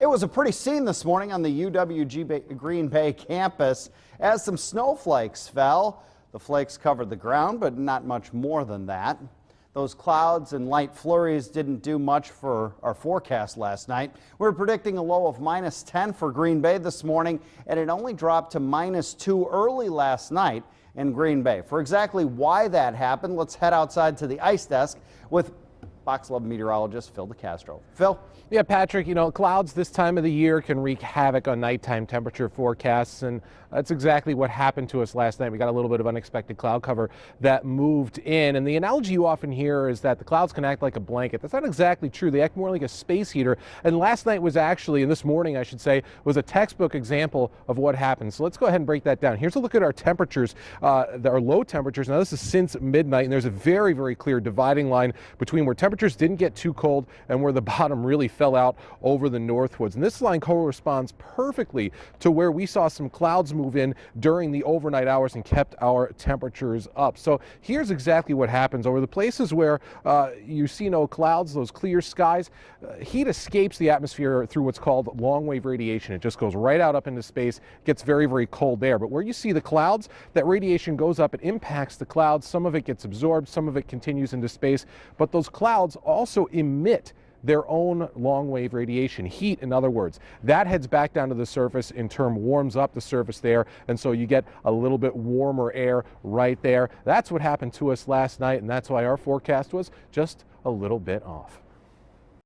It was a pretty scene this morning on the Green Bay campus as some snowflakes fell. The flakes covered the ground, but not much more than that. Those clouds and light flurries didn't do much for our forecast last night. We were predicting a low of -10 for Green Bay this morning, and it only dropped to -2 early last night in Green Bay. For exactly why that happened, let's head outside to the ice desk with Fox 11 meteorologist Phil DeCastro. Phil? Yeah, Patrick, clouds this time of the year can wreak havoc on nighttime temperature forecasts, and that's exactly what happened to us last night. We got a little bit of unexpected cloud cover that moved in, and the analogy you often hear is that the clouds can act like a blanket. That's not exactly true. They act more like a space heater, and last night was actually, and this morning I should say, was a textbook example of what happened. So let's go ahead and break that down. Here's a look at our temperatures, our low temperatures. Now this is since midnight, and there's a very, very clear dividing line between where temperatures didn't get too cold and where the bottom really fell out over the northwoods. And this line corresponds perfectly to where we saw some clouds move in during the overnight hours and kept our temperatures up. So here's exactly what happens. Over the places where you see no clouds, those clear skies, heat escapes the atmosphere through what's called long wave radiation. It just goes right out up into space, gets very, very cold there. But where you see the clouds, that radiation goes up, it impacts the clouds. Some of it gets absorbed, some of it continues into space. But those clouds also emit their own long wave radiation, heat in other words. That heads back down to the surface, in turn warms up the surface there, and so you get a little bit warmer air right there. That's what happened to us last night, and that's why our forecast was just a little bit off.